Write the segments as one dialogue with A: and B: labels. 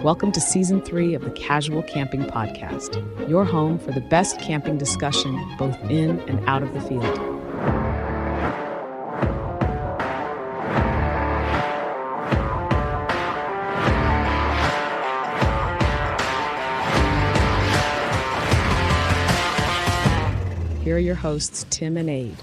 A: Welcome to Season 3 of the Casual Camping Podcast, your home for the best camping discussion both in and out of the field. Here are your hosts, Tim and Aid.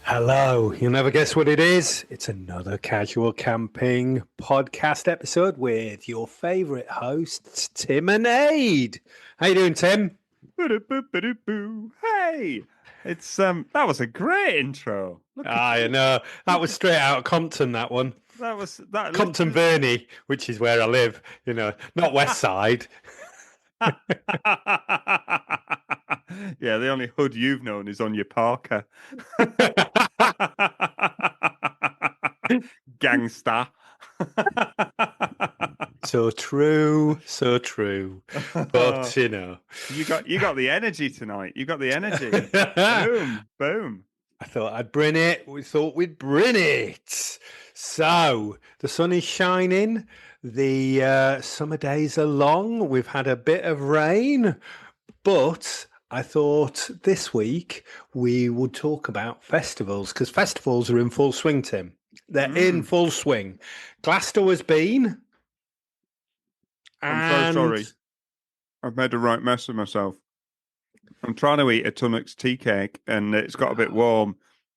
B: Hello, you'll never guess what it is. It's another Casual Camping podcast episode with your favourite hosts, Tim and Aid. How you doing, Tim?
C: Hey, it's that was a great intro.
B: I know. That was straight out of Compton, that one.
C: That
B: Compton Verney, which is where I live, not West Side.
C: Yeah, the only hood you've known is on your Parker. Gangster.
B: So true. But
C: you got the energy tonight. You got the energy. Boom.
B: I thought I'd bring it. We thought we'd bring it. So the sun is shining. The summer days are long. We've had a bit of rain, but I thought this week we would talk about festivals because festivals are in full swing, Tim. They're in full swing. Glasgow has been.
C: I'm so sorry. I've made a right mess of myself. I'm trying to eat a Tunnocks tea cake and it's got a bit warm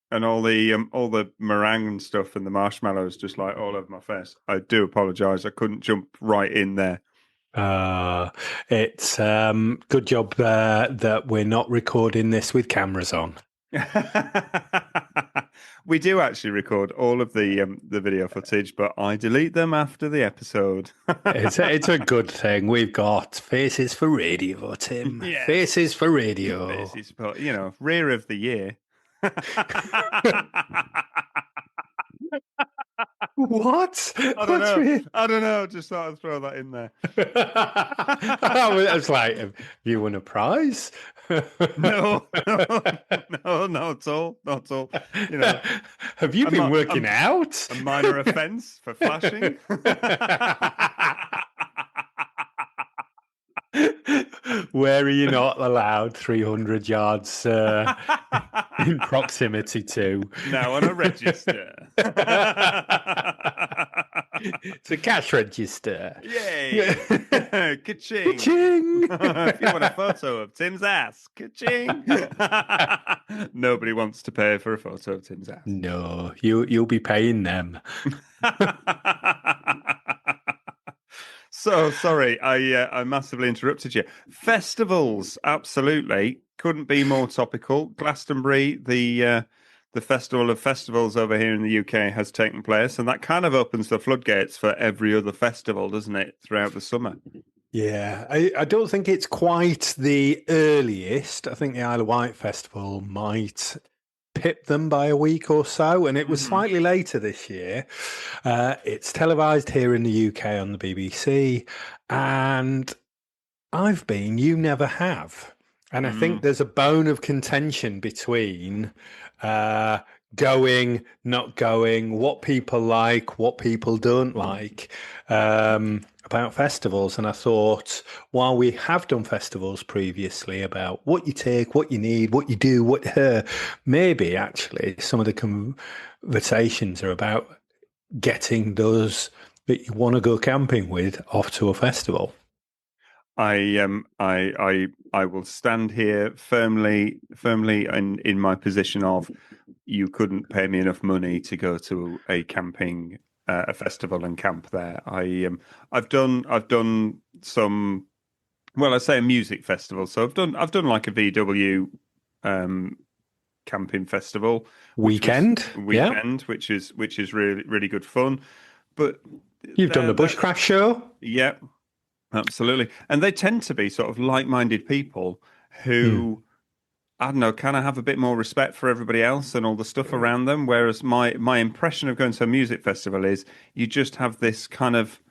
C: and all the meringue and stuff and the marshmallows just like all over my face. I do apologise. I couldn't jump right in there.
B: It's good job that we're not recording this with cameras on.
C: We do actually record all of the video footage, but I delete them after the episode.
B: It's a good thing. We've got faces for radio, Tim. Yes. Faces for radio.
C: Faces for, rear of the year.
B: What?
C: I don't know. Just thought I'd throw that in there.
B: I was like, have you won a prize?
C: No, not at all.
B: Have you been working out?
C: A minor offence for flashing.
B: Where are you not allowed 300 yards in proximity to?
C: Now on a register.
B: It's a cash register.
C: Yay! Ka-ching!
B: Ka-ching!
C: If you want a photo of Tim's ass, ka-ching! Nobody wants to pay for a photo of Tim's ass.
B: No, you'll be paying them.
C: So sorry, I massively interrupted you. Festivals, absolutely, couldn't be more topical. Glastonbury, the festival of festivals over here in the UK has taken place, and that kind of opens the floodgates for every other festival, doesn't it, throughout the summer?
B: Yeah, I don't think it's quite the earliest. I think the Isle of Wight Festival might pip them by a week or so, and it was slightly later this year. It's televised here in the UK on the BBC, and I've been, you never have. And I think there's a bone of contention between going, not going, what people like, what people don't like about festivals. And I thought, while we have done festivals previously about what you take, what you need, what you do, maybe actually some of the conversations are about getting those that you want to go camping with off to a festival.
C: I will stand here firmly in my position of you couldn't pay me enough money to go to a camping a festival and camp there. I've done some, well, I say a music festival. So I've done like a VW camping festival
B: weekend,
C: which is really really good fun. But
B: you've done the bushcraft show,
C: yeah. Absolutely. And they tend to be sort of like-minded people who, I don't know, kind of have a bit more respect for everybody else and all the stuff around them. Whereas my impression of going to a music festival is you just have this kind of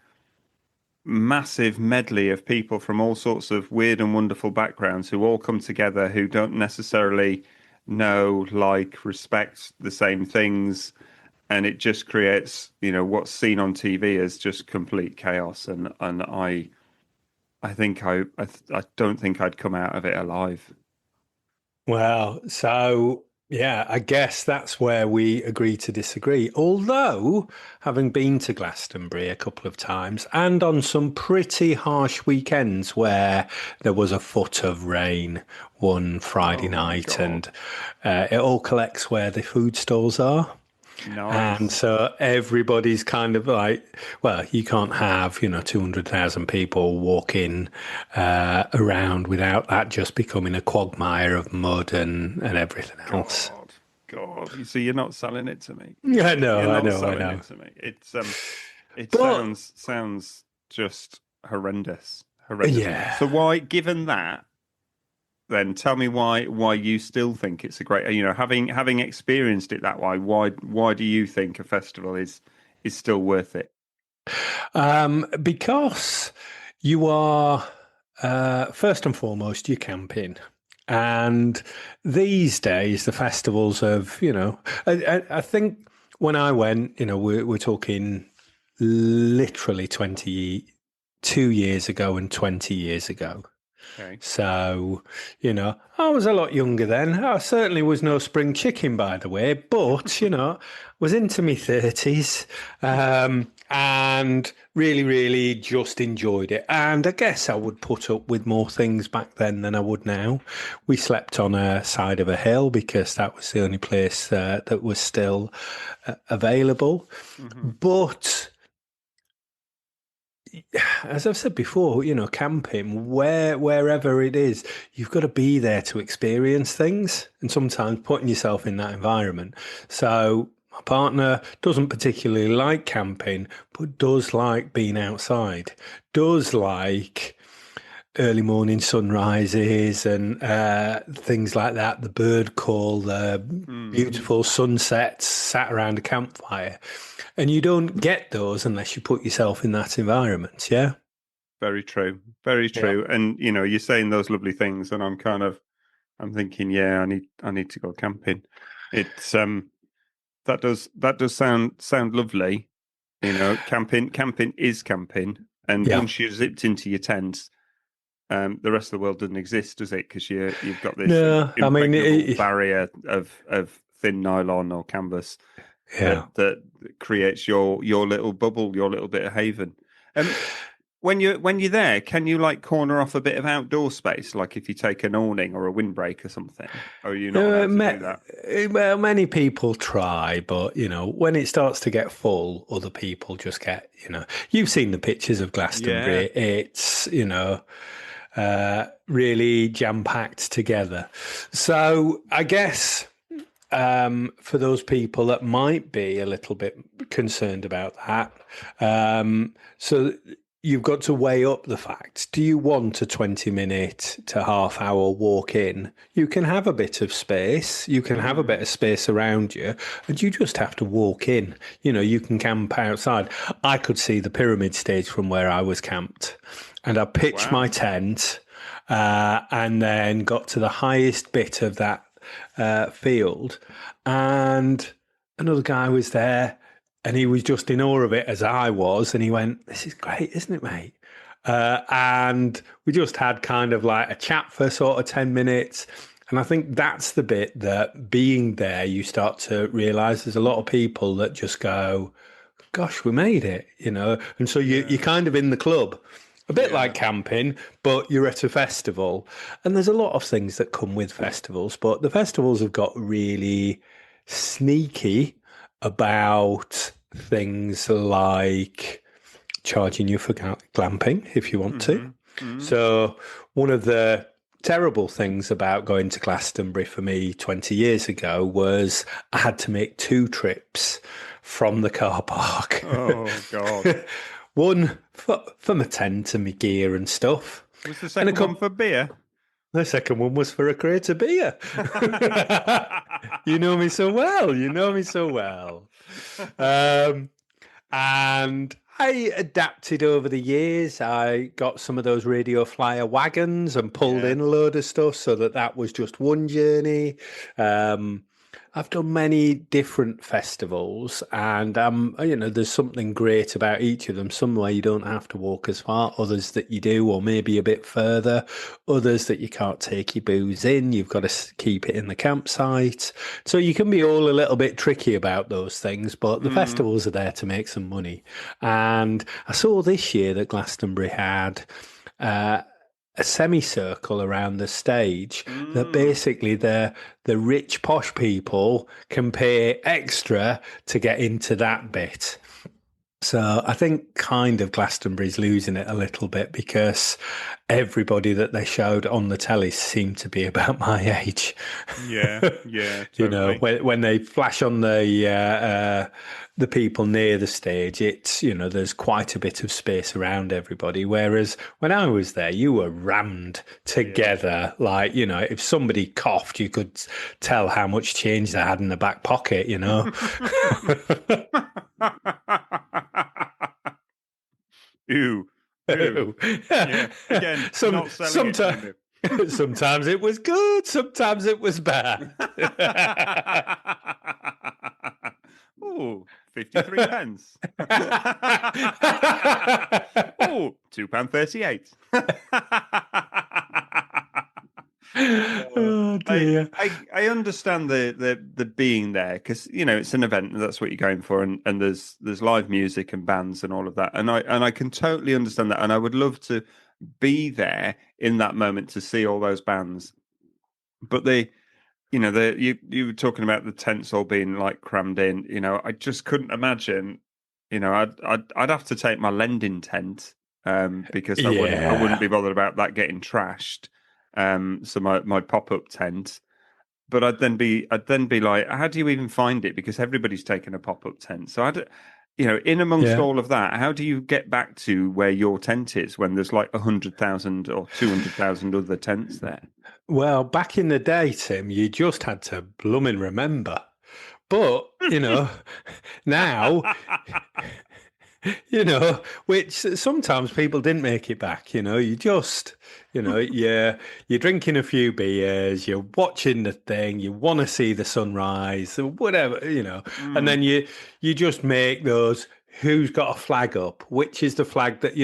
C: massive medley of people from all sorts of weird and wonderful backgrounds who all come together, who don't necessarily know, like, respect the same things. and it just creates, what's seen on TV as just complete chaos. And I think I don't think I'd come out of it alive.
B: Well, so yeah, I guess that's where we agree to disagree. Although, having been to Glastonbury a couple of times and on some pretty harsh weekends where there was a foot of rain one Friday night, and it all collects where the food stalls are.
C: Nice.
B: And so everybody's kind of like, well, you can't have, 200,000 people walking around without that just becoming a quagmire of mud and everything else.
C: God. So you're not selling it to me.
B: Yeah, no,
C: You're
B: I
C: not
B: know.
C: selling it to me. It sounds just horrendous.
B: Yeah.
C: So why, given that, then tell me why you still think it's a great, having experienced it that way, why do you think a festival is still worth it?
B: Because you are first and foremost, you're camping. And these days, the festivals of, I think when I went, we're talking literally 22 years ago and 20 years ago.
C: Okay.
B: So, I was a lot younger then. I certainly was no spring chicken, by the way, but, was into my 30s and really, really just enjoyed it. And I guess I would put up with more things back then than I would now. We slept on a side of a hill because that was the only place that was still available. Mm-hmm. But as I've said before, camping, wherever it is, you've got to be there to experience things and sometimes putting yourself in that environment. So my partner doesn't particularly like camping, but does like being outside, does like early morning sunrises and things like that, the bird call, the beautiful sunsets sat around a campfire. And you don't get those unless you put yourself in that environment, yeah?
C: Very true. Very true. Yeah. And, you're saying those lovely things and I'm thinking, yeah, I need to go camping. It's, that does sound lovely. Camping is camping. And once you're zipped into your tent, the rest of the world doesn't exist, does it? Because you've got this impregnable barrier of thin nylon or canvas that creates your little bubble, your little bit of haven. When you're there, can you like corner off a bit of outdoor space, like if you take an awning or a windbreak or something? Or are you not allowed to do that?
B: Well, many people try, but when it starts to get full, other people just get, you've seen the pictures of Glastonbury. Yeah. It's really jam-packed together. So I guess for those people that might be a little bit concerned about that, so you've got to weigh up the facts. Do you want a 20-minute to half-hour walk in? You can have a bit of space. You can have a bit of space around you, and you just have to walk in. You can camp outside. I could see the pyramid stage from where I was camped, and I pitched my tent and then got to the highest bit of that field, and another guy was there. And he was just in awe of it as I was. And he went, "This is great, isn't it, mate?" And we just had kind of like a chat for sort of 10 minutes. And I think that's the bit that being there, you start to realise there's a lot of people that just go, "Gosh, we made it," And so you're kind of in the club. A bit like camping, but you're at a festival. And there's a lot of things that come with festivals. But the festivals have got really sneaky about things like charging you for glamping if you want to. Mm-hmm. So one of the terrible things about going to Glastonbury for me 20 years ago was I had to make 2 trips from the car park.
C: Oh, God.
B: One for my tent and my gear and stuff.
C: Was the second one for beer?
B: The second one was for a crate of beer. You know me so well. And I adapted over the years. I got some of those radio flyer wagons and pulled in a load of stuff so that was just one journey. I've done many different festivals, and there's something great about each of them. Some where you don't have to walk as far, others that you do, or maybe a bit further. Others that you can't take your booze in. You've got to keep it in the campsite. So you can be all a little bit tricky about those things, but the festivals are there to make some money. And I saw this year that Glastonbury had. A semicircle around the stage that basically the rich posh people can pay extra to get into that bit. So I think kind of Glastonbury's losing it a little bit because everybody that they showed on the telly seemed to be about my age.
C: Yeah, totally.
B: You know, when they flash on the people near the stage, it's, there's quite a bit of space around everybody. Whereas when I was there, you were rammed together. Yeah. Like, if somebody coughed, you could tell how much change they had in the back pocket,
C: Ooh. Yeah. Again, not selling it.
B: Sometimes it was good, sometimes it was bad.
C: Ooh, 53 pence. Ooh, £2.38.
B: Oh dear.
C: I understand the being there because it's an event and that's what you're going for, and there's live music and bands and all of that, and I can totally understand that, and I would love to be there in that moment to see all those bands. But you were talking about the tents all being like crammed in. I just couldn't imagine. I'd have to take my lending tent because I wouldn't be bothered about that getting trashed. So my pop-up tent, but I'd then be like, how do you even find it? Because everybody's taken a pop-up tent. So in amongst all of that, how do you get back to where your tent is when there's like 100,000 or 200,000 other tents there?
B: Well, back in the day, Tim, you just had to blooming remember. But, now, which sometimes people didn't make it back, you just, you're drinking a few beers, you're watching the thing, you want to see the sunrise or whatever, and then you just make those, who's got a flag up, which is the flag that,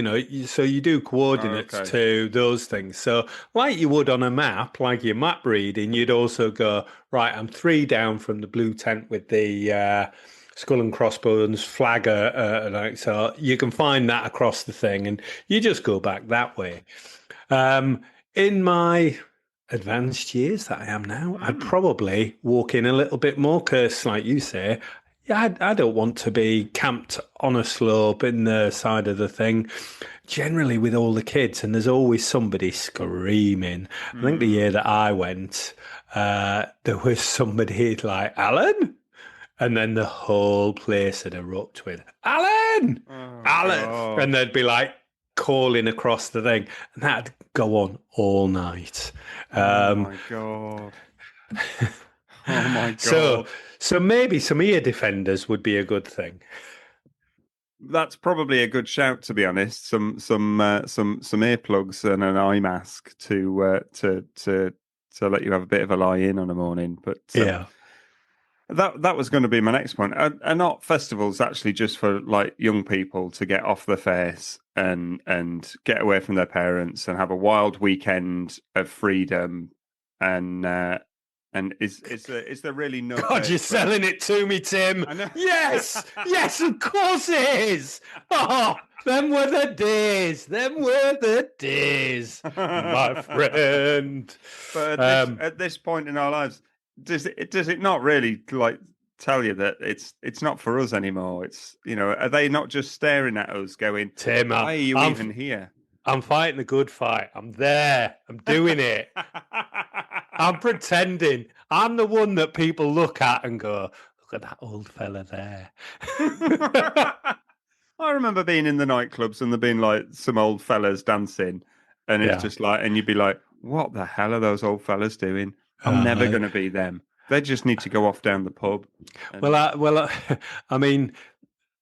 B: so you do coordinates to those things. So like you would on a map, like your map reading, you'd also go, right, I'm 3 down from the blue tent with the skull and crossbones flag. So you can find that across the thing and you just go back that way. In my advanced years that I am now, I'd probably walk in a little bit more because, like you say, I don't want to be camped on a slope in the side of the thing, generally with all the kids, and there's always somebody screaming. I think the year that I went, there was somebody like, Alan? And then the whole place would erupt with, Alan! Alan! God. And they'd be like calling across the thing, and that'd go on all night.
C: Oh my God. Oh my God.
B: So maybe some ear defenders would be a good thing.
C: That's probably a good shout, to be honest. Some earplugs and an eye mask to let you have a bit of a lie in on a morning. But that was going to be my next point. Are not festivals actually just for like young people to get off the face and get away from their parents and have a wild weekend of freedom and is there really no?
B: God, you're selling it to me, Tim.
C: I know.
B: Yes, of course it is. Oh, them were the days. My friend.
C: But at this point in our lives, does it not really like tell you that it's not for us anymore? It's are they not just staring at us, going,
B: Tim,
C: why are you even here?
B: I'm fighting the good fight. I'm there. I'm doing it. I'm pretending. I'm the one that people look at and go, look at that old fella there.
C: I remember being in the nightclubs and there being like some old fellas dancing, and it's just like, and you'd be like, what the hell are those old fellas doing? I'm never going to be them. They just need to go off down the pub.
B: I mean,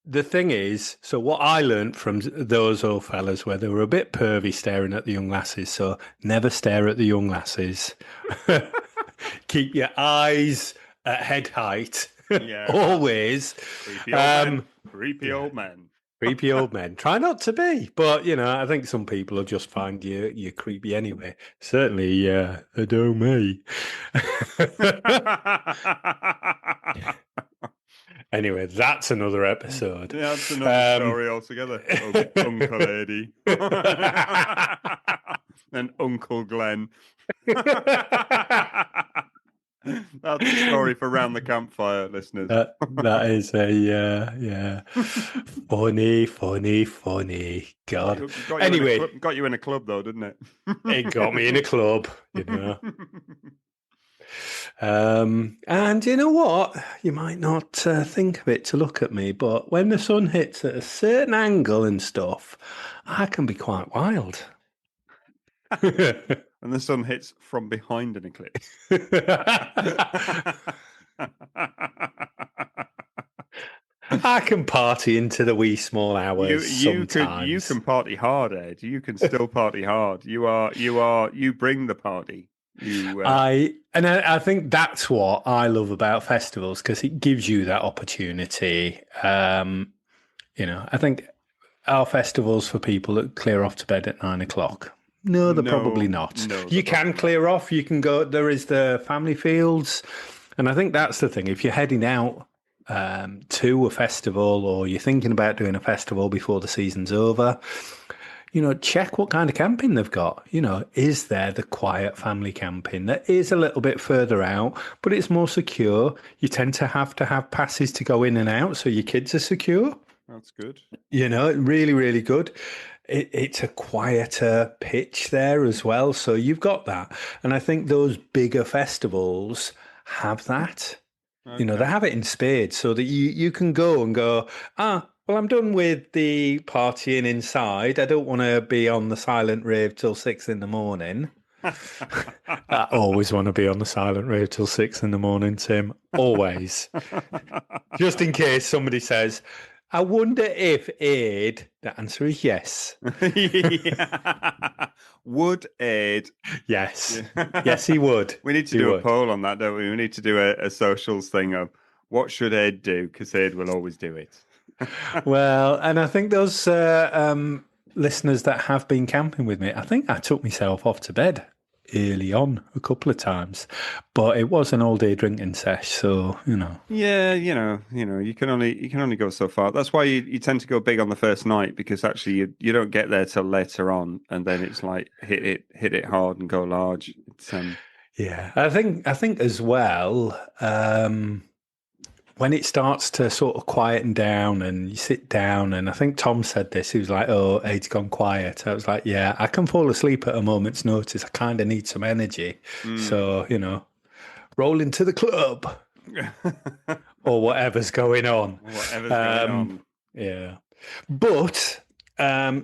B: the thing is, so what I learned from those old fellas where they were a bit pervy staring at the young lasses, so never stare at the young lasses. Keep your eyes at head height.
C: Yeah,
B: Always.
C: creepy old men. Creepy old men.
B: Creepy old men. Try not to be, but I think some people will just find you creepy anyway. Certainly, they do me. Anyway, that's another episode.
C: Yeah, that's another story altogether. Uncle Eddie and Uncle Glenn. That's a story for round the campfire, listeners.
B: That is funny. God.
C: Got you in a club though, didn't it?
B: It got me in a club, And you know what? You might not think of it to look at me, but when the sun hits at a certain angle and stuff, I can be quite wild.
C: And the sun hits from behind an eclipse.
B: I can party into the wee small hours sometimes.
C: You can party hard, Ed. You can still party hard. You bring the party.
B: I think that's what I love about festivals, because it gives you that opportunity. I think our festivals for people that clear off to bed at 9 o'clock. No, they're probably not.
C: No,
B: you can clear off. You can go. There is the family fields, and I think that's the thing. If you're heading out to a festival, or you're thinking about doing a festival before the season's over, check what kind of camping they've got. Is there the quiet family camping that is a little bit further out, but it's more secure? You tend to have passes to go in and out, so your kids are secure.
C: That's good.
B: Really, really good. It's a quieter pitch there as well, so you've got that. And I think those bigger festivals have that. Okay. They have it in spades, so that you can go and go, well, I'm done with the partying inside. I don't want to be on the silent rave till 6 a.m. I always want to be on the silent rave till 6 a.m, Tim. Always. Just in case somebody says, I wonder if Ed... The answer is yes.
C: Would Ed?
B: Yes. Yes, he would.
C: We need to do a poll on that, don't we? We need to do a socials thing of what should Ed do, because Ed will always do it.
B: Well, and I think those listeners that have been camping with me, I think I took myself off to bed early on a couple of times, but it was an all-day drinking sesh, so
C: Yeah, you can only go so far. That's why you tend to go big on the first night, because actually you don't get there till later on, and then it's like hit it hard and go large. It's
B: yeah, I think as well. When it starts to sort of quieten down and you sit down, and I think Tom said this, he was like, oh, Ed's gone quiet. I was like, yeah, I can fall asleep at a moment's notice. I kind of need some energy. So, roll into the club or whatever's going on. Yeah. But...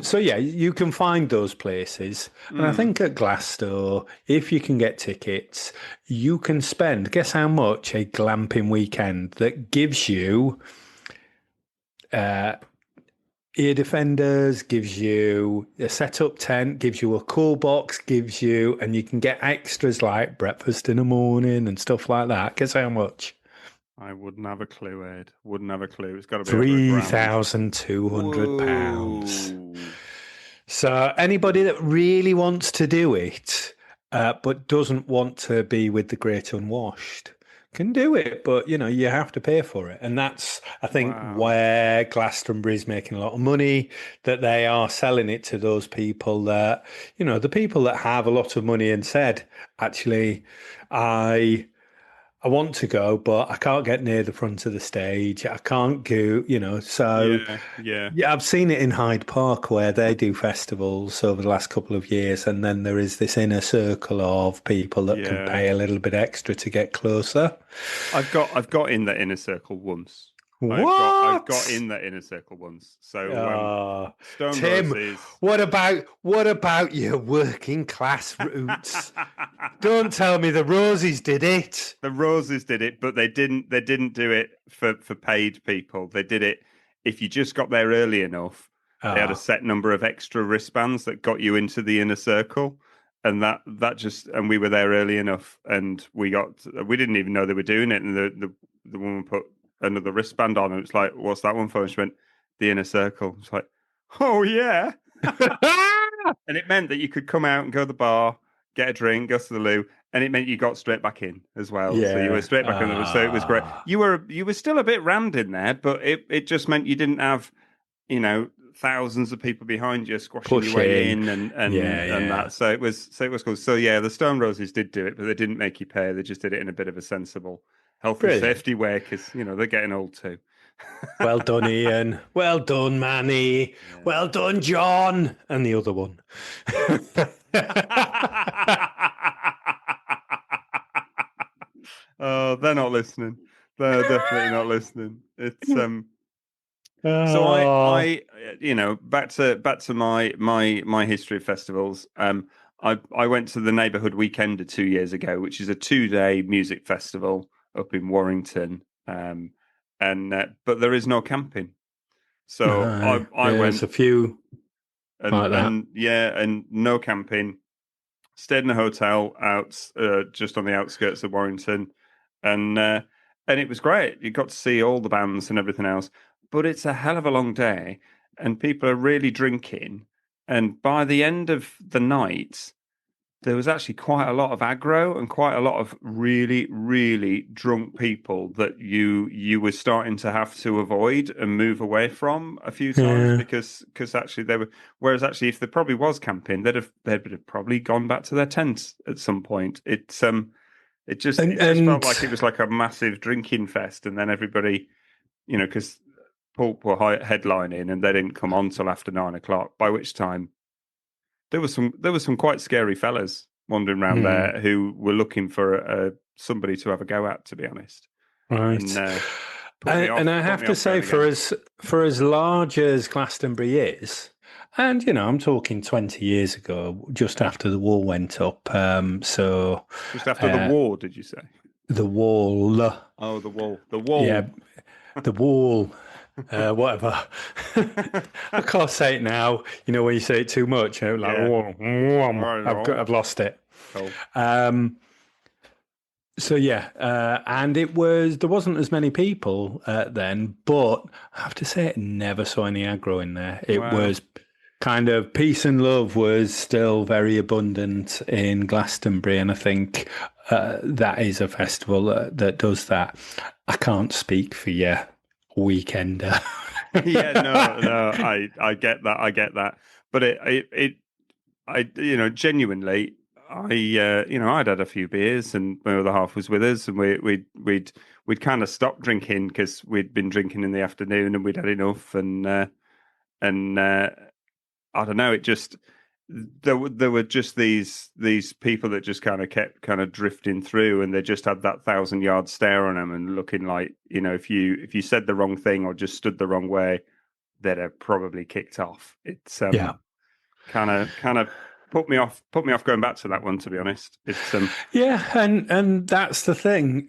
B: so yeah, you can find those places. And I think at Glasgow, if you can get tickets, you can spend, guess how much, a glamping weekend that gives you ear defenders, gives you a setup tent, gives you a cool box, and you can get extras like breakfast in the morning and stuff like that. Guess how much?
C: I wouldn't have a clue, Ed. Wouldn't have a clue. It's got to be
B: £3,200. So anybody that really wants to do it, but doesn't want to be with the great unwashed, can do it. But you have to pay for it, and that's I think where Glastonbury's making a lot of money. That they are selling it to those people that the people that have a lot of money and said, actually, I want to go, but I can't get near the front of the stage. I can't go, so yeah. I've seen it in Hyde Park where they do festivals over the last couple of years, and then there is this inner circle of people that can pay a little bit extra to get closer.
C: I've got in that inner circle once.
B: What?
C: I've got in that inner circle once. So
B: Tim,
C: Roses...
B: what about your working class roots? Don't tell me the Roses did it.
C: The Roses did it, but they didn't do it for paid people. They did it if you just got there early enough. They had a set number of extra wristbands that got you into the inner circle. and and we were there early enough, and we didn't even know they were doing it, and the woman put another wristband on, and it's like, what's that one for? And she went, the Inner Circle. It's like, oh yeah. And it meant that you could come out and go to the bar, get a drink, go to the loo, and it meant you got straight back in as well.
B: Yeah.
C: So you were straight back in the so it was great. You were still a bit rammed in there, but it just meant you didn't have, thousands of people behind you squashing your way in and that. So it was cool. So yeah, the Stone Roses did do it, but they didn't make you pay. They just did it in a bit of a sensible health and safety way, because they're getting old too.
B: Well done, Ian. Well done, Manny. Yeah. Well done, John. And the other one.
C: Oh, they're not listening. They're definitely not listening. It's So I back to my history of festivals. I went to the Neighbourhood Weekender 2 years ago, which is a 2-day music festival up in Warrington. But there is no camping. So I went
B: a few
C: and no camping. Stayed in a hotel just on the outskirts of Warrington, and it was great. You got to see all the bands and everything else. But it's a hell of a long day, and people are really drinking. And by the end of the night, there was actually quite a lot of aggro and quite a lot of really, really drunk people that you were starting to have to avoid and move away from a few times, because actually they were. Whereas actually, if there probably was camping, they'd have probably gone back to their tents at some point. It just felt like it was like a massive drinking fest, and then everybody, because Pulp were headlining and they didn't come on till after 9 o'clock. By which time there was some quite scary fellas wandering around there who were looking for somebody to have a go at, to be honest.
B: Right. And I have to say, for as large as Glastonbury is, and I'm talking 20 years ago, just after the wall went up. So
C: just after the war, did you say?
B: The wall.
C: Oh, the wall. The wall.
B: Yeah, the wall. Whatever. I can't say it now. When you say it too much, I've lost it.
C: Cool.
B: And there wasn't as many people then, but I have to say, I never saw any aggro in there. It was kind of peace and love was still very abundant in Glastonbury, and I think that is a festival that does that. I can't speak for you. Weekender.
C: I get that, but genuinely, I'd had a few beers, and my other half was with us, and we'd kind of stopped drinking because we'd been drinking in the afternoon and we'd had enough, and I don't know, it just there were just these people that just kind of kept kind of drifting through, and they just had that 1,000-yard stare on them, and looking like, if you said the wrong thing or just stood the wrong way, they'd have probably kicked off. It's kind of put me off going back to that one, to be honest. It's
B: and that's the thing.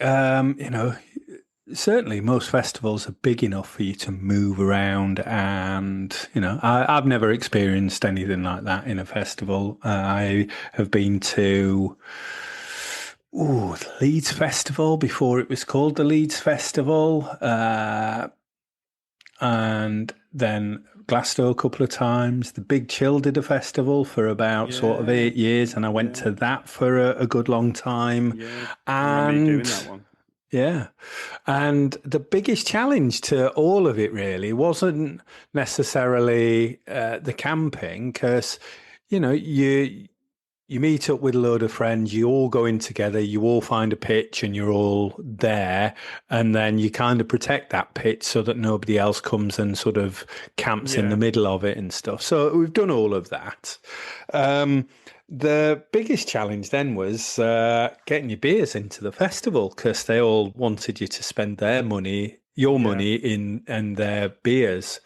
B: Certainly, most festivals are big enough for you to move around, and I've never experienced anything like that in a festival. I have been to the Leeds Festival before it was called the Leeds Festival, and then Glasgow a couple of times. The Big Chill did a festival for about sort of 8 years, and I went to that for a good long time.
C: Yeah, I remember you doing that one.
B: Yeah. And the biggest challenge to all of it really wasn't necessarily the camping, because, you meet up with a load of friends, you all go in together, you all find a pitch and you're all there, and then you kind of protect that pitch so that nobody else comes and sort of camps in the middle of it and stuff. So we've done all of that. The biggest challenge then was getting your beers into the festival, because they all wanted you to spend your money in their beers,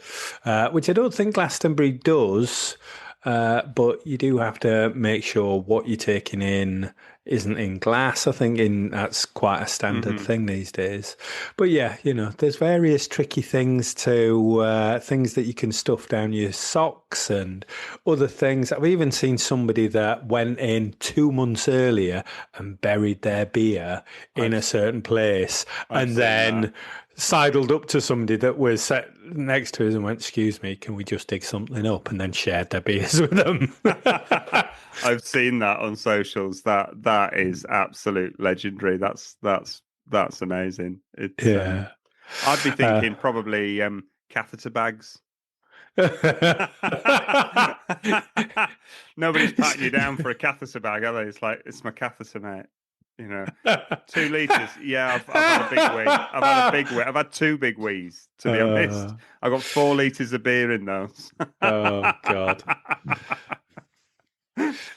B: which I don't think Glastonbury does. But you do have to make sure what you're taking in isn't in glass. I think that's quite a standard thing these days. But yeah, there's various tricky things things that you can stuff down your socks and other things. I've even seen somebody that went in 2 months earlier and buried their beer in a certain place, and then sidled up to somebody that was sat next to us and went, "Excuse me, can we just dig something up?" and then shared their beers with them.
C: I've seen that on socials. That is absolute legendary. That's amazing. It's I'd be thinking probably catheter bags. Nobody's patting you down for a catheter bag, are they? It's like, it's my catheter, mate. 2 liters. Yeah, I've had a big wee. I've had 2 big wees, to be honest. I got 4 liters of beer in those.
B: Oh God.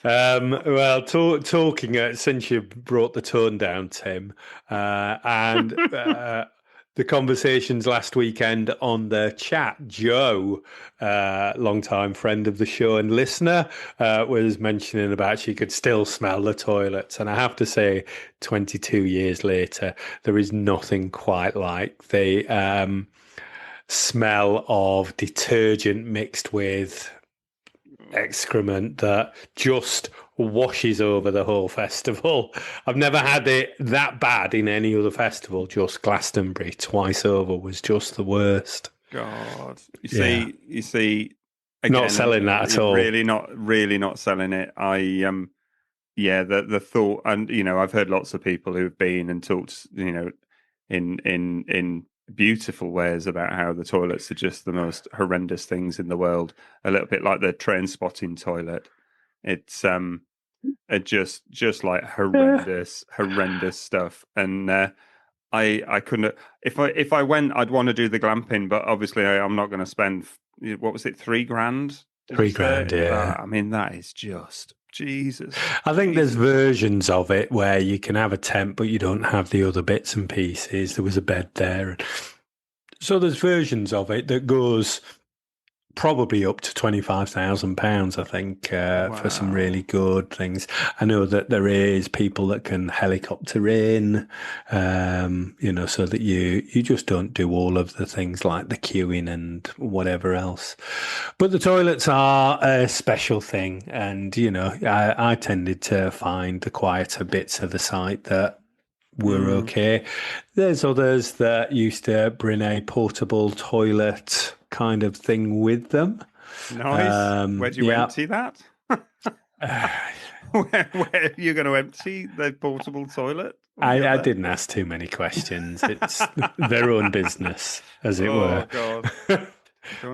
B: Well, talking since you brought the tone down, Tim, and the conversations last weekend on the chat, Joe, long-time friend of the show and listener, was mentioning about she could still smell the toilets. And I have to say, 22 years later, there is nothing quite like the smell of detergent mixed with excrement that just washes over the whole festival. I've never had it that bad in any other festival. Just Glastonbury twice over was just the worst.
C: God, you see, again,
B: not selling that at all.
C: Really not selling it. The thought, and I've heard lots of people who've been and talked, in beautiful ways about how the toilets are just the most horrendous things in the world. A little bit like the train spotting toilet. It's just like horrendous stuff. And I couldn't. If I went, I'd want to do the glamping, but obviously I'm not going to spend. What was it? $3,000.
B: $3,000. Yeah.
C: I mean, that is just. Jesus.
B: I think there's versions of it where you can have a tent, but you don't have the other bits and pieces. There was a bed there. So there's versions of it that goes probably up to £25,000, I think, for some really good things. I know that there is people that can helicopter in, so that you just don't do all of the things like the queuing and whatever else. But the toilets are a special thing. And, I tended to find the quieter bits of the site that were okay. There's others that used to bring a portable toilet kind of thing with them.
C: Nice. Where'd you empty that? where are you going to empty the portable toilet?
B: I didn't ask too many questions. It's their own business, as it were.
C: Oh, God.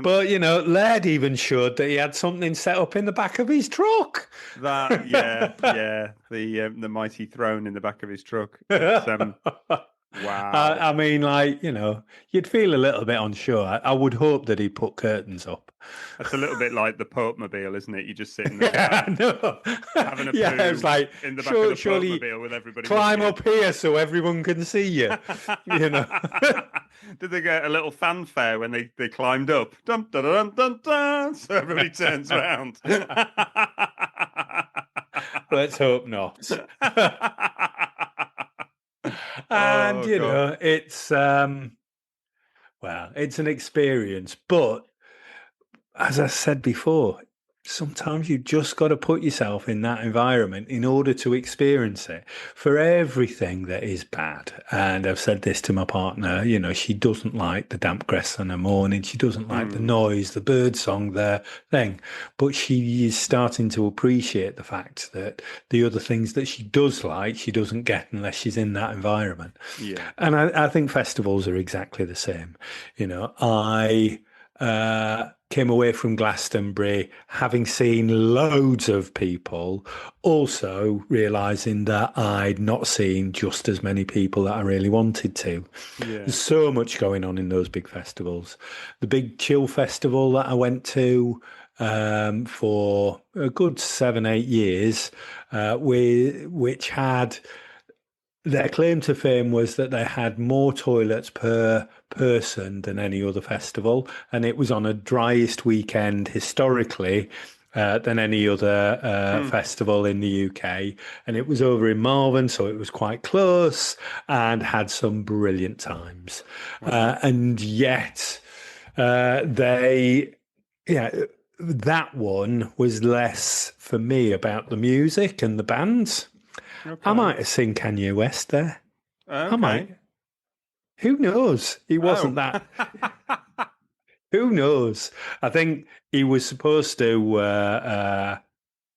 B: But, Laird even showed that he had something set up in the back of his truck.
C: The mighty throne in the back of his truck. Wow.
B: I mean, you'd feel a little bit unsure. I would hope that he put curtains up.
C: That's a little bit like the Pope-mobile, isn't it? You just sit in the car, having a poo
B: it's like,
C: in the back of the Pope-mobile with everybody.
B: Climb up here so everyone can see you.
C: Did they get a little fanfare when they climbed up? Dun, dun, dun, dun, dun, so everybody turns around.
B: Let's hope not. And it's it's an experience, but as I said before, sometimes you just got to put yourself in that environment in order to experience it. For everything that is bad, and I've said this to my partner, she doesn't like the damp grass on her morning, she doesn't like the noise, the bird song, the thing, but she is starting to appreciate the fact that the other things that she does like, she doesn't get unless she's in that environment.
C: Yeah.
B: And I think festivals are exactly the same. I came away from Glastonbury having seen loads of people, also realising that I'd not seen just as many people that I really wanted to.
C: Yeah.
B: There's so much going on in those big festivals. The big chill festival that I went to for a good 7-8 years, which had... Their claim to fame was that they had more toilets per person than any other festival, and it was on a driest weekend historically, than any other festival in the UK. And it was over in Malvern, so it was quite close and had some brilliant times. And yet that one was less for me about the music and the bands. I might have seen Kanye West there. I might. Who knows? He wasn't that. Who knows? I think he was supposed to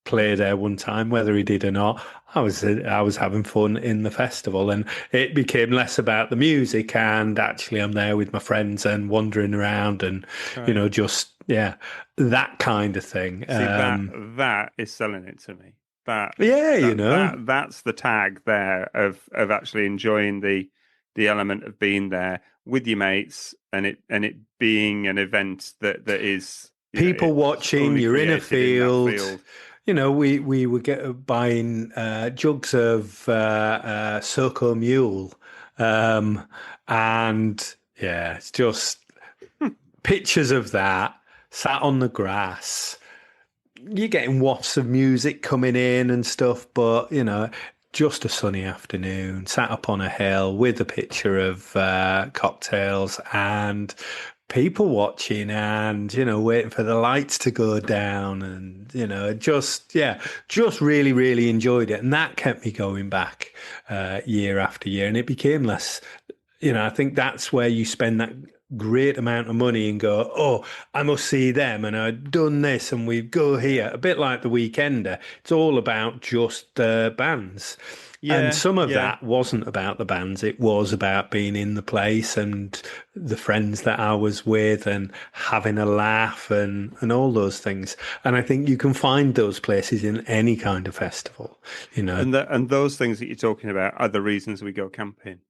B: play there one time, whether he did or not. I was having fun in the festival, and it became less about the music. And actually, I'm there with my friends and wandering around, and that kind of thing.
C: See, that is selling it to me. That's the tag there of actually enjoying the element of being there with your mates, and it being an event that is
B: people watching. You're in a field. We would buying jugs of Soko Mule, and it's just pictures of that sat on the grass. You're getting wafts of music coming in and stuff, but just a sunny afternoon, sat up on a hill with a picture of cocktails and people watching, and waiting for the lights to go down, and just really, really enjoyed it, and that kept me going back year after year, and it became less. I think that's where you spend that great amount of money and go, oh, I must see them, and I've done this, and we go here. A bit like the Weekender, it's all about just bands. And some of that wasn't about the bands. It was about being in the place and the friends that I was with and having a laugh and all those things. And I think you can find those places in any kind of festival,
C: And those things that you're talking about are the reasons we go camping.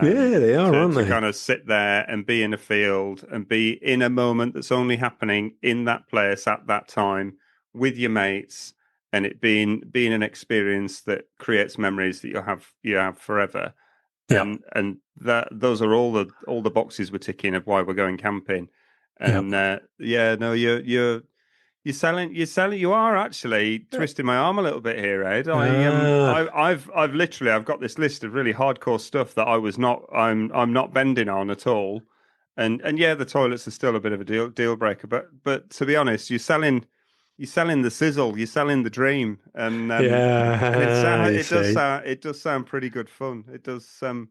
B: They are, aren't they?
C: To kind of sit there and be in a field and be in a moment that's only happening in that place at that time with your mates, and it being an experience that creates memories that you have forever.
B: Yeah.
C: And that those are all the boxes we're ticking of why we're going camping. And you're selling. You are actually twisting my arm a little bit here, Ed. I've got this list of really hardcore stuff that I'm not bending on at all. And the toilets are still a bit of a deal breaker. But to be honest, you're selling the sizzle. You're selling the dream. And it does sound pretty good fun. It does. Sound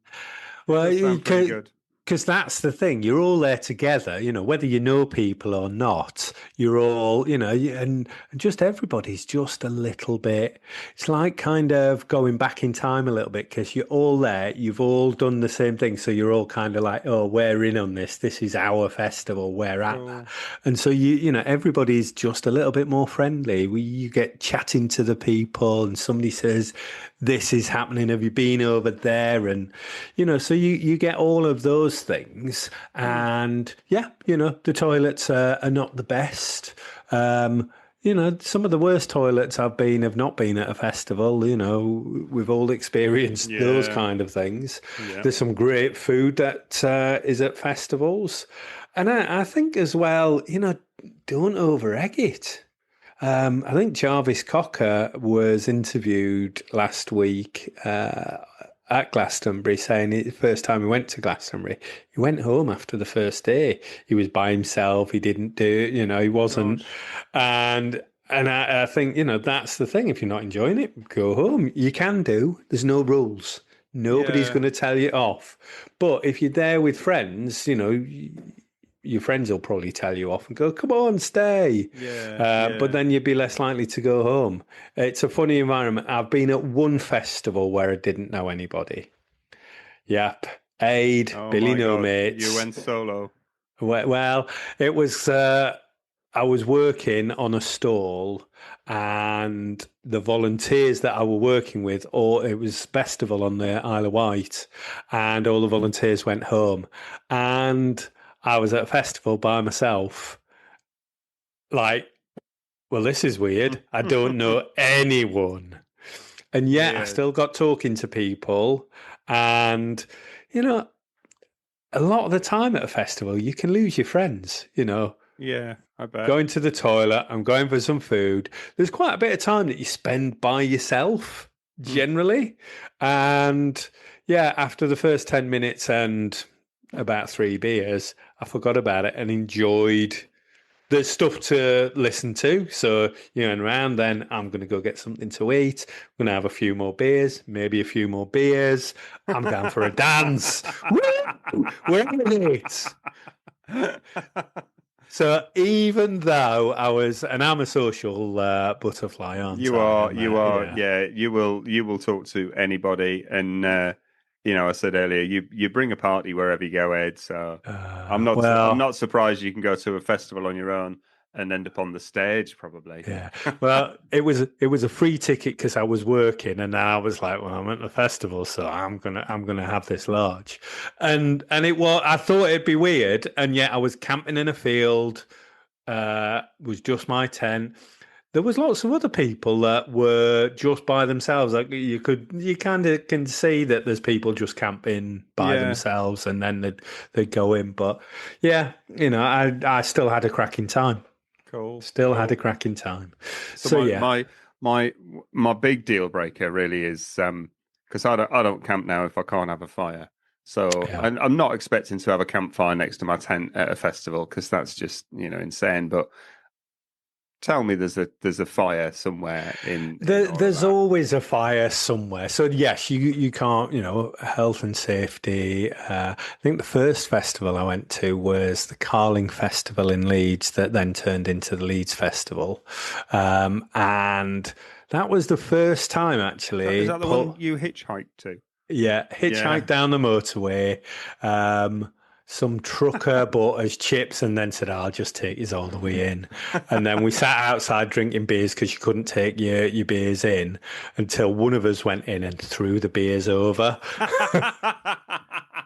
C: pretty good.
B: Because that's the thing, you're all there together, whether you know people or not, you're all, and just everybody's just a little bit, it's like kind of going back in time a little bit, because you're all there, you've all done the same thing. So you're all kind of like, oh, we're in on this. This is our festival. We're at that. And so, everybody's just a little bit more friendly. You get chatting to the people, and somebody says, this is happening. Have you been over there? And, so you get all of those things. And the toilets are not the best. Some of the worst toilets have not been at a festival. We've all experienced those kind of things. Yeah. There's some great food that is at festivals. And I think as well, don't over-egg it. I think Jarvis Cocker was interviewed last week at Glastonbury, saying the first time he went to Glastonbury, he went home after the first day. He was by himself. He didn't he wasn't. Gosh. And I think, that's the thing. If you're not enjoying it, go home. You can do. There's no rules. Nobody's going to tell you off. But if you're there with friends, your friends will probably tell you off and go, come on, stay. But then you'd be less likely to go home. It's a funny environment. I've been at one festival where I didn't know anybody. Yep. Aid, Billy No Mates.
C: You went solo.
B: Well, it was, I was working on a stall, and the volunteers that I were working with, it was festival on the Isle of Wight, and all the volunteers went home. And I was at a festival by myself. Like, well, this is weird. I don't know anyone. And yet I still got talking to people. And, a lot of the time at a festival, you can lose your friends,
C: Yeah, I bet.
B: Going to the toilet, I'm going for some food. There's quite a bit of time that you spend by yourself, generally. And yeah, after the first 10 minutes and about 3 beers, I forgot about it and enjoyed there's stuff to listen to. So, and around then I'm going to go get something to eat. I'm going to have a few more beers, maybe a few more beers. I'm down for a dance. Woo! We're in it. So even though I'm a social butterfly, aren't
C: You
B: I?
C: are, yeah. You will talk to anybody, and I said earlier, you bring a party wherever you go, Ed. So I'm not surprised you can go to a festival on your own and end up on the stage, probably.
B: Yeah. Well, it was a free ticket because I was working, and I was like, well, I'm at the festival, so I'm gonna have this large, and it was. I thought it'd be weird, and yet I was camping in a field. Was just my tent. There was lots of other people that were just by themselves. Like you kind of can see that there's people just camping by themselves, and then they'd go in. But yeah, I still had a cracking time.
C: Cool.
B: Still had a cracking time.
C: So
B: yeah,
C: my big deal breaker really is because I don't camp now if I can't have a fire. So I'm not expecting to have a campfire next to my tent at a festival because that's just insane. But tell me there's a fire somewhere
B: there's always a fire somewhere. So yes, you can't, health and safety. I think the first festival I went to was the Carling Festival in Leeds that then turned into the Leeds Festival. And that was the first time actually.
C: Is that the one you hitchhiked to?
B: Yeah, hitchhiked down the motorway. Some trucker bought us chips and then said, I'll just take you all the way in. And then we sat outside drinking beers because you couldn't take your beers in until one of us went in and threw the beers over.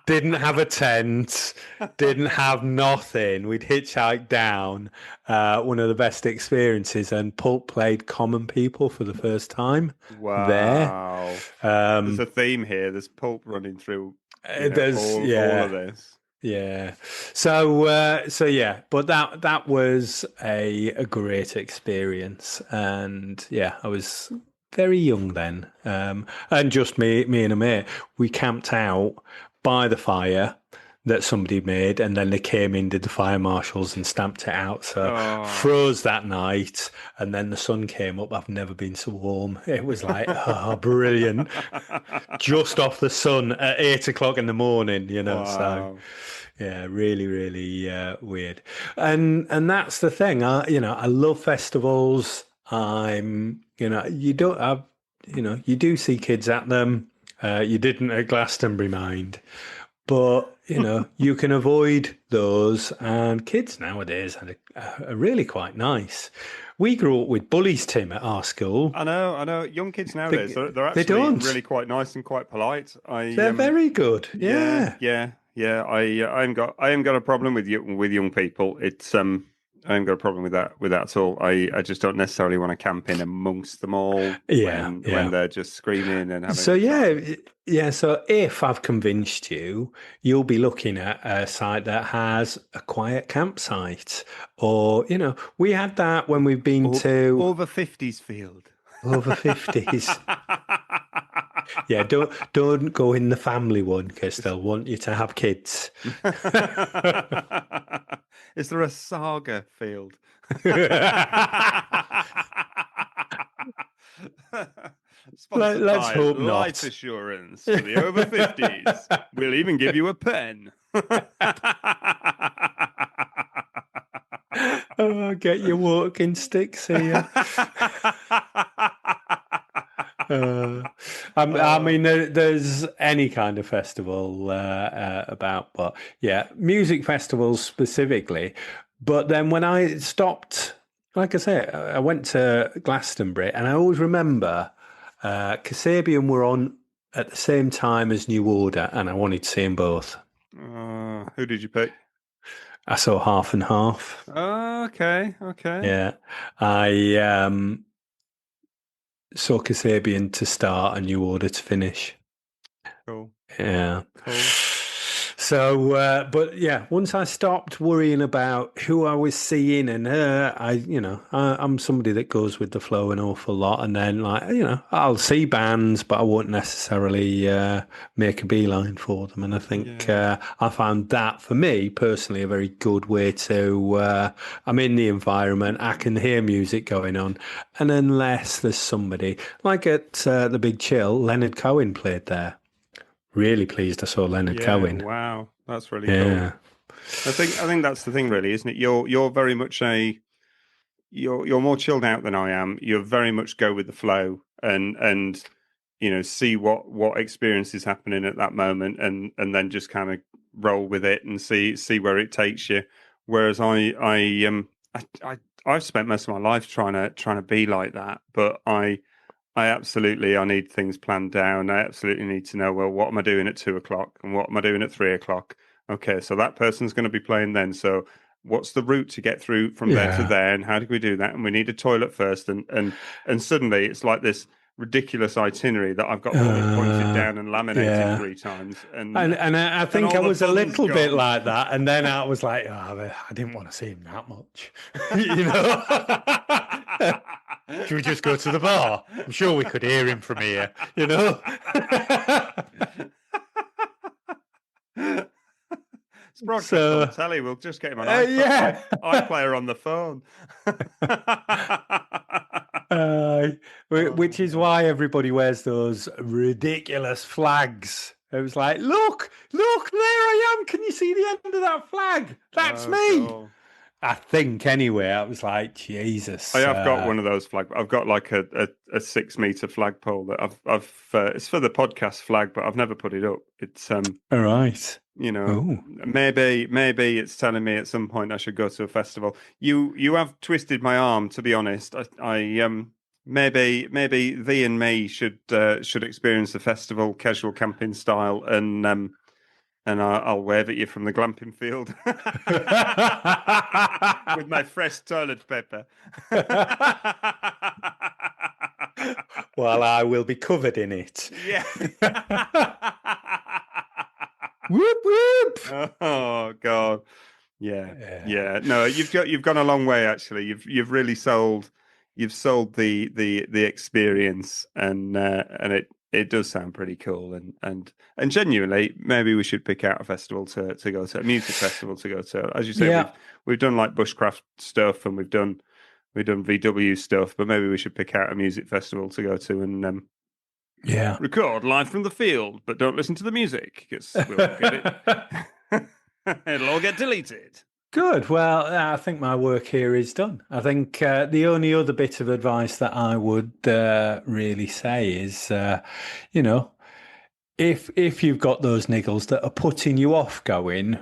B: Didn't have a tent, didn't have nothing. We'd hitchhiked down, one of the best experiences, and Pulp played Common People for the first time.
C: Wow.
B: There.
C: There's a theme here. There's Pulp running through all of this.
B: Yeah. So yeah, but that was a great experience, and yeah, I was very young then, and just me and a mate, we camped out by the fire that somebody made, and then they came in, did the fire marshals and stamped it out. So froze that night, and then the sun came up. I've never been so warm. It was like, brilliant. Just off the sun at 8 o'clock in the morning,
C: Wow.
B: So yeah, really, really weird. And that's the thing. I love festivals. You don't have, you do see kids at them. You didn't at Glastonbury, mind. But, you can avoid those, and kids nowadays are really quite nice. We grew up with bullies, Tim, at our school.
C: I know. Young kids nowadays, they're actually really quite nice and quite polite.
B: They're very good. Yeah.
C: I haven't got a problem with young people. I haven't got a problem with that at all. I just don't necessarily want to camp in amongst them all when they're just screaming and having.
B: So yeah. So if I've convinced you, you'll be looking at a site that has a quiet campsite, or we had that when we've been to
C: over 50s field.
B: Over 50s. Yeah, don't go in the family one because they'll want you to have kids.
C: Is there a saga field?
B: Let's hope not.
C: Life assurance for the over 50s. We'll even give you a pen.
B: Get your walking sticks here. I mean, there's any kind of festival about, but yeah, music festivals specifically. But then when I stopped, like I say, I went to Glastonbury, and I always remember Kasabian were on at the same time as New Order, and I wanted to see them both.
C: Who did you pick?
B: I saw Half and Half.
C: Oh, okay.
B: Yeah, I saw Kasabian to start and New Order to finish.
C: Cool.
B: Yeah.
C: Cool.
B: But yeah, once I stopped worrying about who I was seeing and I'm somebody that goes with the flow an awful lot. And then, I'll see bands, but I won't necessarily make a beeline for them. And I think I found that, for me personally, a very good way to, I'm in the environment, I can hear music going on. And unless there's somebody, like at the Big Chill, Leonard Cohen played there. Really pleased I saw Leonard Cohen.
C: Wow, that's really cool. I think that's the thing, really, isn't it? You're very much you're more chilled out than I am. You very much go with the flow and see what experience is happening at that moment, and then just kind of roll with it and see where it takes you. Whereas I've spent most of my life trying to be like that, but I need things planned down. I absolutely need to know, well, what am I doing at 2:00 and what am I doing at 3:00? Okay, so that person's going to be playing then. So what's the route to get through from there to there, and how do we do that? And we need a toilet first, and suddenly it's like this ridiculous itinerary that I've got pointed down and laminated 3 times. And
B: I think I was a little bit like that, and then I was like, I didn't want to see him that much, Should we just go to the bar? I'm sure we could hear him from here, It's
C: broadcast on telly. We'll just get him an iPlayer on the phone.
B: Which is why everybody wears those ridiculous flags. It was like, look, there I am. Can you see the end of that flag? That's me. Cool. I think anyway. I was like, Jesus.
C: I have got one of those flags. I've got like a 6-meter flagpole that I've it's for the podcast flag, but I've never put it up. It's
B: all right.
C: Maybe it's telling me at some point I should go to a festival. You have twisted my arm, to be honest. Maybe thee and me should experience the festival casual camping style, and I'll wave at you from the glamping field with my fresh toilet paper.
B: Well, I will be covered in it.
C: Yeah.
B: Whoop whoop!
C: Oh God, yeah. No, you've gone a long way. Actually, you've really sold the experience, and it does sound pretty cool. And genuinely, maybe we should pick out a festival to go to, a music festival to go to. As you say, we've done like bushcraft stuff, and we've done VW stuff, but maybe we should pick out a music festival to go to and. Record live from the field, but don't listen to the music because we'll get it. It'll all get deleted.
B: Good. Well, I think my work here is done. I think the only other bit of advice that I would really say is, if you've got those niggles that are putting you off going,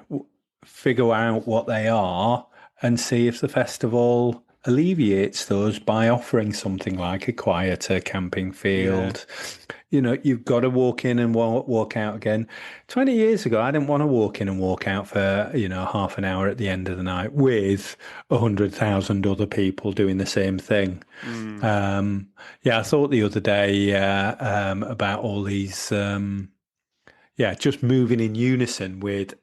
B: figure out what they are and see if the festival alleviates those by offering something like a quieter camping field. You've got to walk in and walk out again. 20 years ago, I didn't want to walk in and walk out for half an hour at the end of the night with 100,000 other people doing the same thing. I thought the other day about all these just moving in unison with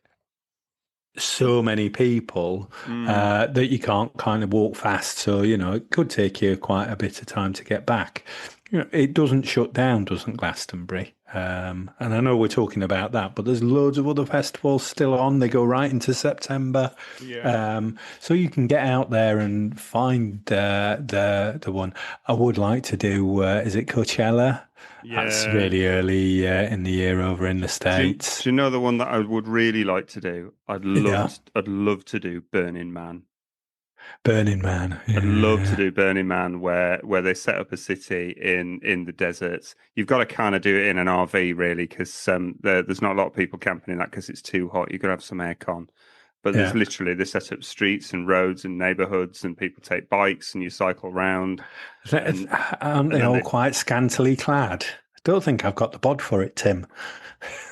B: so many people that you can't kind of walk fast. So, it could take you quite a bit of time to get back. It doesn't shut down, doesn't Glastonbury? And I know we're talking about that, but there's loads of other festivals still on. They go right into September. So you can get out there and find the one. I would like to do, is it Coachella? That's really early in the year over in the States.
C: Do you know the one that I would really like to do? I'd love to do Burning Man.
B: Burning Man.
C: I'd love to do Burning Man, where they set up a city in the deserts. You've got to kind of do it in an RV, really, because there's not a lot of people camping in that because it's too hot. You've got to have some aircon. But there's literally, they set up streets and roads and neighborhoods, and people take bikes and you cycle round.
B: Aren't they all quite scantily clad? Don't think I've got the bod for it, Tim.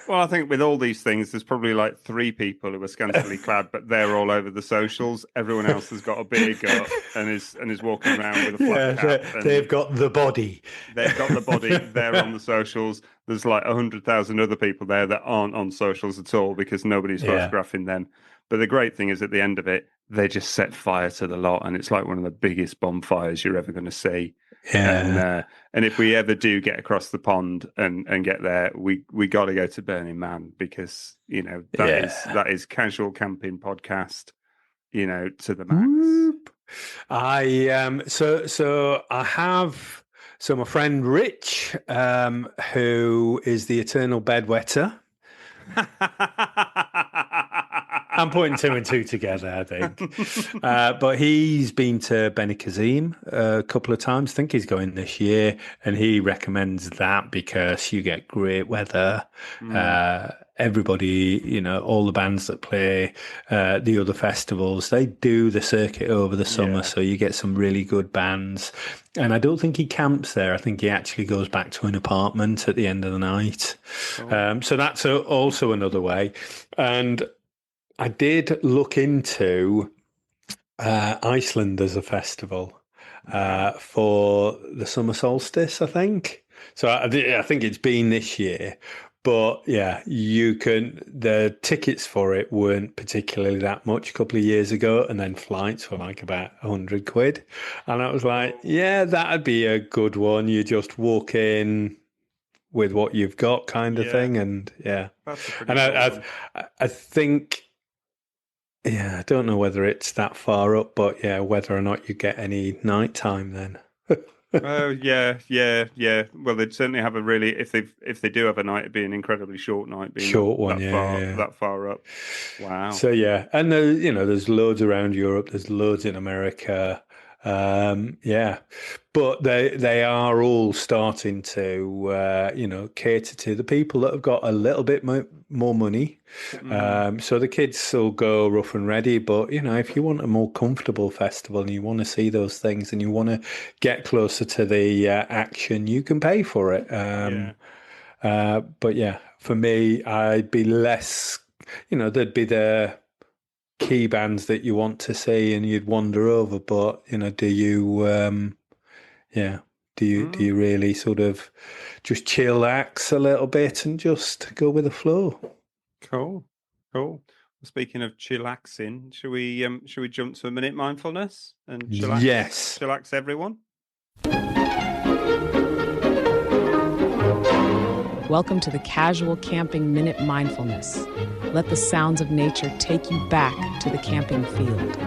C: Well, I think with all these things, there's probably like 3 people who are scantily clad, but they're all over the socials. Everyone else has got a big gut and is walking around with a flat cap.
B: They've got the body.
C: They've got the body. They're on the socials. There's like 100,000 other people there that aren't on socials at all because nobody's photographing them. But the great thing is, at the end of it, they just set fire to the lot, and it's like one of the biggest bonfires you're ever going to see.
B: Yeah.
C: And if we ever do get across the pond and get there, we got to go to Burning Man, because that is casual camping podcast, to the max.
B: Whoop. So my friend Rich, who is the eternal bedwetter. I'm putting 2 and 2 together, I think. But he's been to Beni Kazim a couple of times. I think he's going this year, and he recommends that because you get great weather. Everybody, all the bands that play the other festivals, they do the circuit over the summer, so you get some really good bands. And I don't think he camps there. I think he actually goes back to an apartment at the end of the night. Oh. So that's also another way. And I did look into Iceland as a festival for the summer solstice, I think. So I think it's been this year. But yeah, the tickets for it weren't particularly that much a couple of years ago. And then flights were like about 100 quid. And I was like, yeah, that'd be a good one. You just walk in with what you've got kind of thing. And yeah.
C: That's a pretty cool one.
B: I think... Yeah, I don't know whether it's that far up, but yeah, whether or not you get any nighttime then.
C: Oh yeah. Well, they'd certainly have a really, if they do have a night, it'd be an incredibly short night, being
B: short one,
C: that far up. Wow.
B: So yeah, and there's loads around Europe. There's loads in America. But they are all starting to cater to the people that have got a little bit more money. So the kids will go rough and ready, but if you want a more comfortable festival and you want to see those things and you want to get closer to the action, you can pay for it. But yeah, for me, I'd be less. There'd be the key bands that you want to see and you'd wander over, but do you do you really sort of just chillax a little bit and just go with the flow?
C: Cool. Speaking of chillaxing, should we jump to a minute mindfulness and chillax?
B: Yes,
C: chillax everyone.
A: Welcome to the Casual Camping Minute Mindfulness. Let the sounds of nature take you back to the camping field.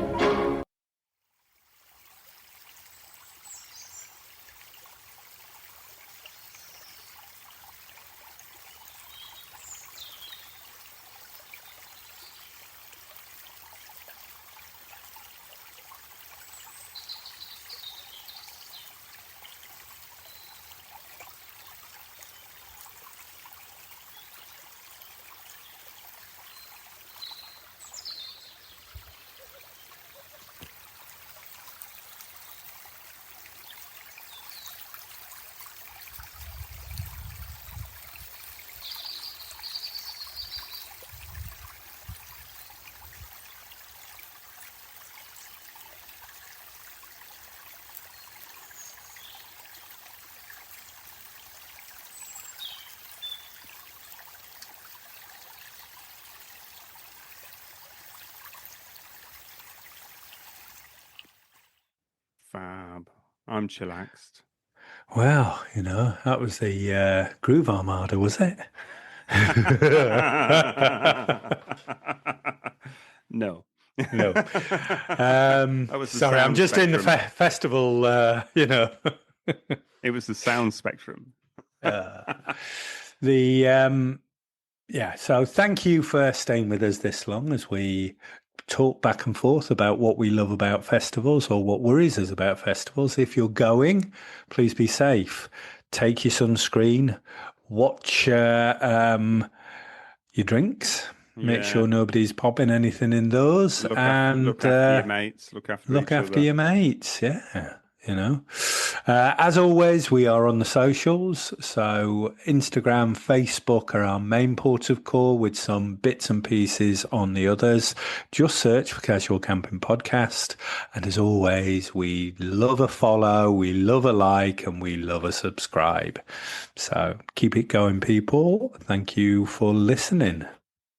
C: Fab. I'm chillaxed.
B: Well, that was the Groove Armada, was it?
C: No.
B: Sorry, I'm just in the festival,
C: It was the sound spectrum.
B: So thank you for staying with us this long as we talk back and forth about what we love about festivals or what worries us about festivals. If you're going, please be safe. Take your sunscreen. Watch your drinks. Make sure nobody's popping anything in those.
C: Look after your mates. Look after
B: your mates. Yeah. As always, we are on the socials. So Instagram, Facebook are our main ports of call, with some bits and pieces on the others. Just search for Casual Camping Podcast. And as always, we love a follow, we love a like, and we love a subscribe. So keep it going, people. Thank you for listening.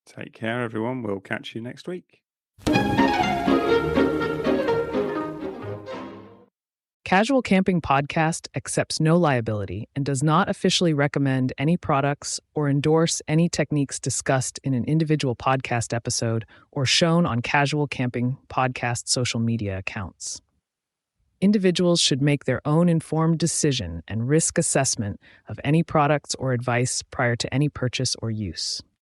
C: Take care, everyone. We'll catch you next week.
A: Casual Camping Podcast accepts no liability and does not officially recommend any products or endorse any techniques discussed in an individual podcast episode or shown on Casual Camping Podcast social media accounts. Individuals should make their own informed decision and risk assessment of any products or advice prior to any purchase or use.